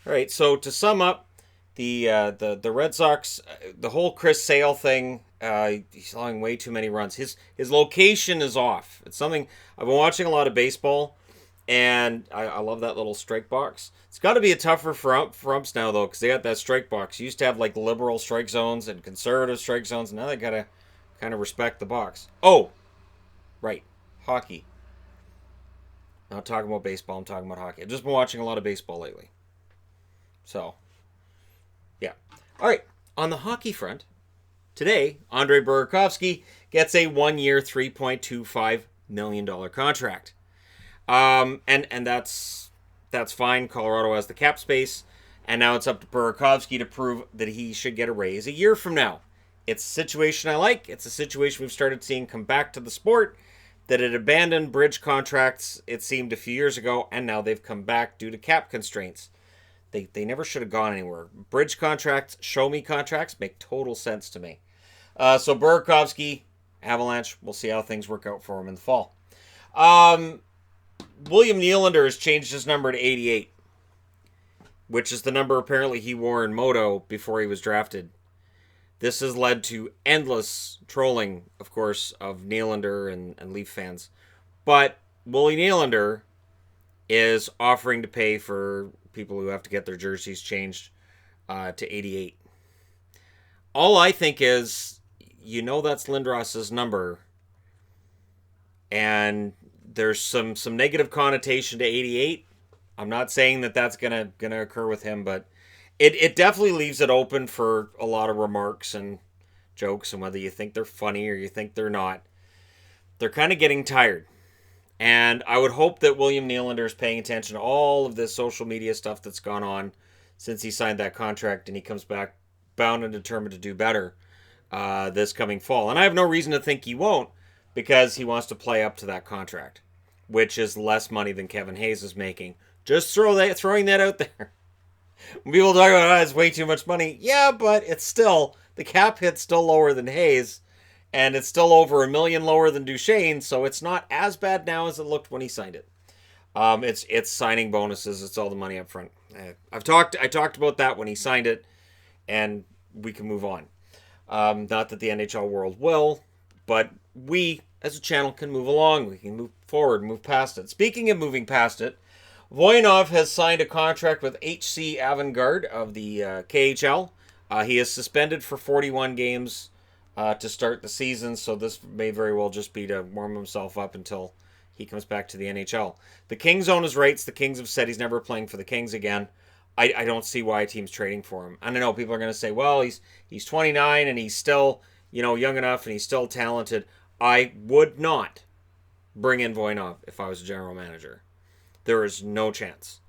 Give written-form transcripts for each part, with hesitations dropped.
All right, so to sum up, the Red Sox, the whole Chris Sale thing, he's allowing way too many runs. His location is off. It's something I've been watching a lot of baseball, and I love that little strike box. It's got to be a tougher for umps now though, because they got that strike box. You used to have like liberal strike zones and conservative strike zones, and now they gotta kind of respect the box. Oh, right, hockey. Not talking about baseball. I'm talking about hockey. I've just been watching a lot of baseball lately. So yeah. All right. On the hockey front, today, Andre Burakovsky gets a 1 year, $3.25 million contract. And that's fine. Colorado has the cap space, and now it's up to Burakovsky to prove that he should get a raise a year from now. It's a situation I like. It's a situation we've started seeing come back to the sport that had abandoned bridge contracts, it seemed, a few years ago, and now they've come back due to cap constraints. They never should have gone anywhere. Bridge contracts, show me contracts make total sense to me. So Burakovsky, Avalanche, we'll see how things work out for him in the fall. Um, William Nylander has changed his number to 88, which is the number apparently he wore in Moto before he was drafted. This has led to endless trolling, of course, of Nylander and Leaf fans. But Willie Nylander is offering to pay for people who have to get their jerseys changed to 88. All I think is, that's Lindros's number, and there's some negative connotation to 88. I'm not saying that that's gonna occur with him, but it definitely leaves it open for a lot of remarks and jokes, and whether you think they're funny or you think they're not, they're kind of getting tired. And I would hope that William Nylander is paying attention to all of this social media stuff that's gone on since he signed that contract, and he comes back bound and determined to do better this coming fall. And I have no reason to think he won't, because he wants to play up to that contract, which is less money than Kevin Hayes is making. Just throwing that out there. When people talk about, it's way too much money. Yeah, but it's still, the cap hit's still lower than Hayes, and it's still over $1 million lower than Duchesne, so it's not as bad now as it looked when he signed it. It's signing bonuses. It's all the money up front. I talked about that when he signed it, and we can move on. Not that the NHL world will, but we as a channel can move along. We can move forward, move past it. Speaking of moving past it, Voynov has signed a contract with HC Avangard of the KHL. He is suspended for 41 games to start the season, so this may very well just be to warm himself up until he comes back to the NHL. The Kings own his rights. The Kings have said he's never playing for the Kings again. I don't see why a team's trading for him. I don't know, people are going to say, well, he's 29 and he's still, young enough and he's still talented. I would not bring in Voynov if I was a general manager. There is no chance.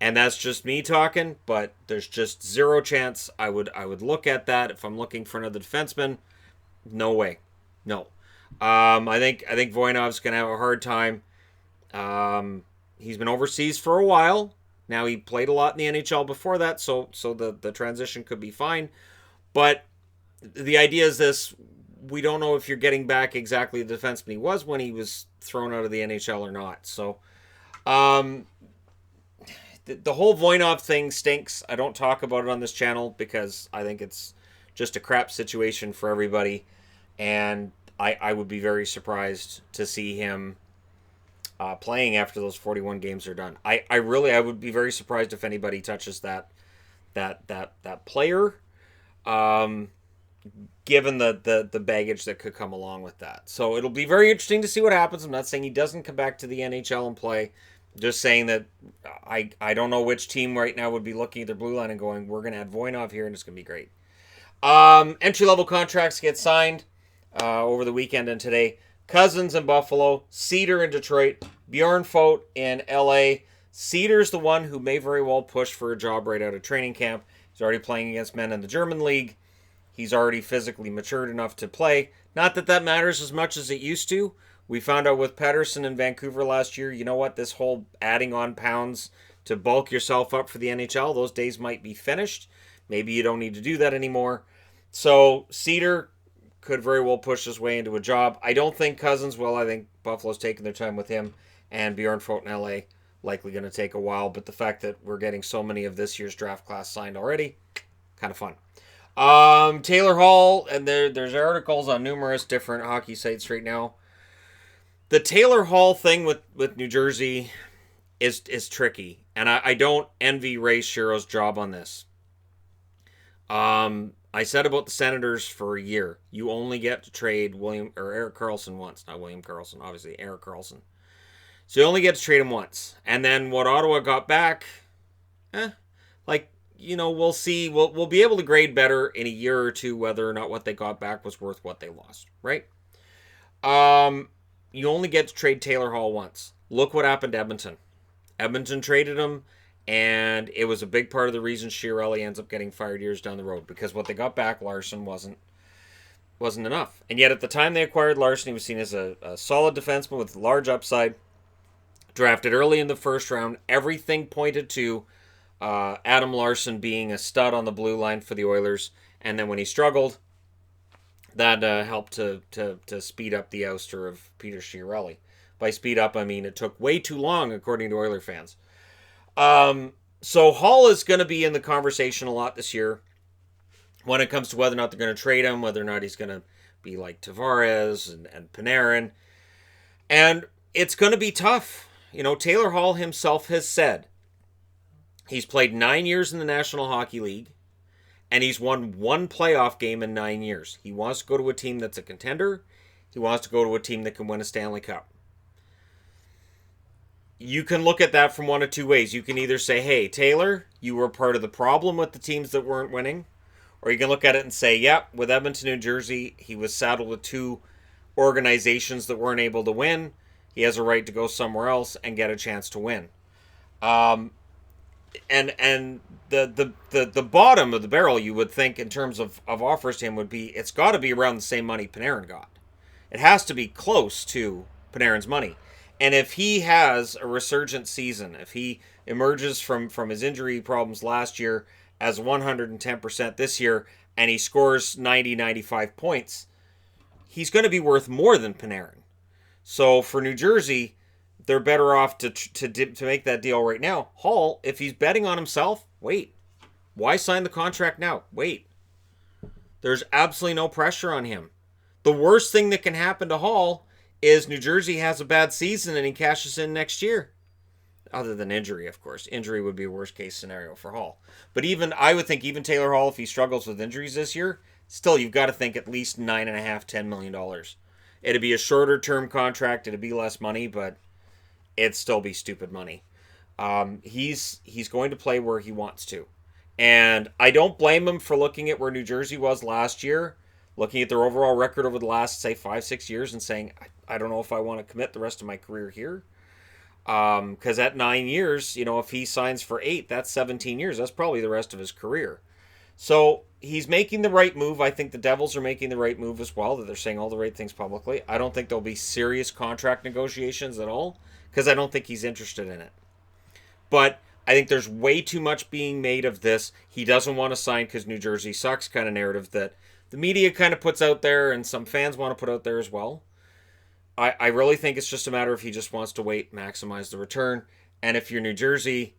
And that's just me talking, but there's just zero chance I would look at that if I'm looking for another defenseman. No way. No. I think Voynov's gonna have a hard time. He's been overseas for a while. Now he played a lot in the NHL before that, so the transition could be fine. But the idea is this: we don't know if you're getting back exactly the defenseman he was when he was thrown out of the NHL or not. So, the whole Voynov thing stinks. I don't talk about it on this channel because I think it's just a crap situation for everybody, and I would be very surprised to see him playing after those 41 games are done. I would be very surprised if anybody touches that player, given the baggage that could come along with that. So it'll be very interesting to see what happens. I'm not saying he doesn't come back to the NHL and play. Just saying that I don't know which team right now would be looking at their blue line and going, we're going to add Voynov here and it's going to be great. Entry-level contracts get signed over the weekend and today. Cousins in Buffalo, Cedar in Detroit, Bjorn Fote in LA. Cedar's the one who may very well push for a job right out of training camp. He's already playing against men in the German league. He's already physically matured enough to play. Not that that matters as much as it used to. We found out with Pettersson in Vancouver last year, you know what, this whole adding on pounds to bulk yourself up for the NHL, those days might be finished. Maybe you don't need to do that anymore. So Cedar could very well push his way into a job. I don't think Cousins will. I think Buffalo's taking their time with him, and Bjorn Fote in LA Likely going to take a while, but the fact that we're getting so many of this year's draft class signed already, kind of fun. Taylor Hall, and there's articles on numerous different hockey sites right now. The Taylor Hall thing with New Jersey is tricky, and I don't envy Ray Shero's job on this. I said about the Senators for a year, you only get to trade Erik Karlsson once, not William Karlsson, obviously Erik Karlsson. So you only get to trade him once. And then what Ottawa got back, we'll see. We'll be able to grade better in a year or two whether or not what they got back was worth what they lost, right? You only get to trade Taylor Hall once. Look what happened to Edmonton. Edmonton traded him, and it was a big part of the reason Chiarelli ends up getting fired years down the road, because what they got back, Larson, wasn't enough. And yet at the time they acquired Larson, he was seen as a solid defenseman with large upside. Drafted early in the first round, everything pointed to Adam Larson being a stud on the blue line for the Oilers. And then when he struggled, that helped to speed up the ouster of Peter Chiarelli. By speed up, I mean it took way too long, according to Oiler fans. So Hall is going to be in the conversation a lot this year when it comes to whether or not they're going to trade him, whether or not he's going to be like Tavares and Panarin. And it's going to be tough. Taylor Hall himself has said he's played 9 years in the National Hockey League, and he's won one playoff game in 9 years. He wants to go to a team that's a contender. He wants to go to a team that can win a Stanley Cup. You can look at that from one of two ways. You can either say, hey, Taylor, you were part of the problem with the teams that weren't winning. Or you can look at it and say, yep, with Edmonton, New Jersey, he was saddled with two organizations that weren't able to win. He has a right to go somewhere else and get a chance to win. And the bottom of the barrel, you would think, in terms of offers to him would be, it's got to be around the same money Panarin got. It has to be close to Panarin's money. And if he has a resurgent season, if he emerges from his injury problems last year as 110% this year, and he scores 90, 95 points, he's going to be worth more than Panarin. So for New Jersey, they're better off to make that deal right now. Hall, if he's betting on himself, wait. Why sign the contract now? Wait. There's absolutely no pressure on him. The worst thing that can happen to Hall is New Jersey has a bad season and he cashes in next year. Other than injury, of course. Injury would be a worst case scenario for Hall. But I would think even Taylor Hall, if he struggles with injuries this year, still you've got to think at least $9.5-10 million. It'd be a shorter term contract. It'd be less money, but it'd still be stupid money. He's going to play where he wants to. And I don't blame him for looking at where New Jersey was last year, looking at their overall record over the last, say, 5-6 years and saying, I don't know if I want to commit the rest of my career here. Because at 9 years, if he signs for 8, that's 17 years. That's probably the rest of his career. So he's making the right move. I think the Devils are making the right move as well, that they're saying all the right things publicly. I don't think there'll be serious contract negotiations at all, because I don't think he's interested in it. But I think there's way too much being made of this. He doesn't want to sign because New Jersey sucks kind of narrative that the media kind of puts out there and some fans want to put out there as well. I really think it's just a matter of he just wants to wait, maximize the return. And if you're New Jersey,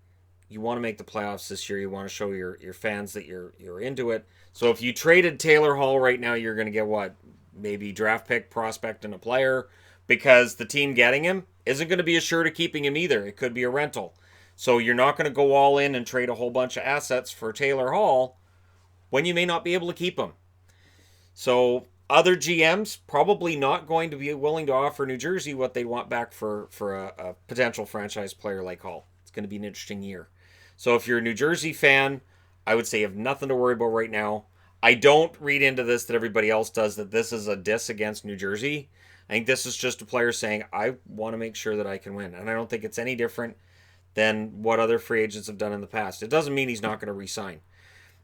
you want to make the playoffs this year. You want to show your fans that you're into it. So if you traded Taylor Hall right now, you're going to get what? Maybe draft pick, prospect, and a player, because the team getting him isn't going to be assured of keeping him either. It could be a rental. So you're not going to go all in and trade a whole bunch of assets for Taylor Hall when you may not be able to keep him. So other GMs probably not going to be willing to offer New Jersey what they want back for a potential franchise player like Hall. It's going to be an interesting year. So if you're a New Jersey fan, I would say you have nothing to worry about right now. I don't read into this that everybody else does, that this is a diss against New Jersey. I think this is just a player saying, I want to make sure that I can win. And I don't think it's any different than what other free agents have done in the past. It doesn't mean he's not going to re-sign.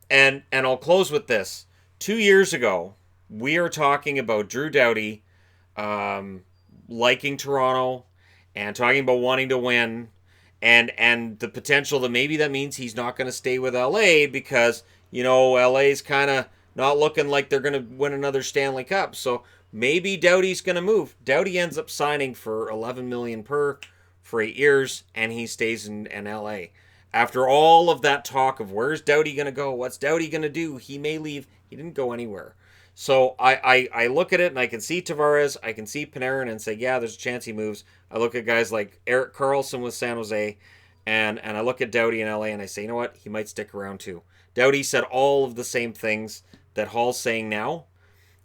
And I'll close with this. 2 years ago, we are talking about Drew Doughty liking Toronto and talking about wanting to win and the potential that maybe that means he's not going to stay with LA because, LA's kind of not looking like they're going to win another Stanley Cup. So maybe Doughty's going to move. Doughty ends up signing for $11 million per for 8 years, and he stays in LA. After all of that talk of where's Doughty going to go, what's Doughty going to do, he may leave. He didn't go anywhere. So I look at it and I can see Tavares, I can see Panarin and say, yeah, there's a chance he moves. I look at guys like Erik Karlsson with San Jose, and I look at Doughty in LA and I say, you know what, he might stick around too. Doughty said all of the same things that Hall's saying now,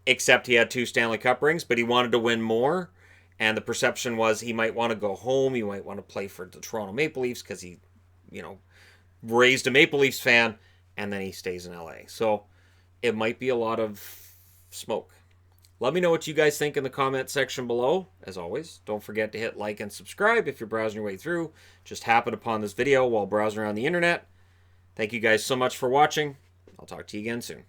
except he had 2 Stanley Cup rings, but he wanted to win more. And the perception was he might want to go home. He might want to play for the Toronto Maple Leafs because he, raised a Maple Leafs fan, and then he stays in LA. So it might be a lot of smoke. Let me know what you guys think in the comment section below. As always, don't forget to hit like and subscribe if you're browsing your way through. Just happened upon this video while browsing around the internet. Thank you guys so much for watching. I'll talk to you again soon.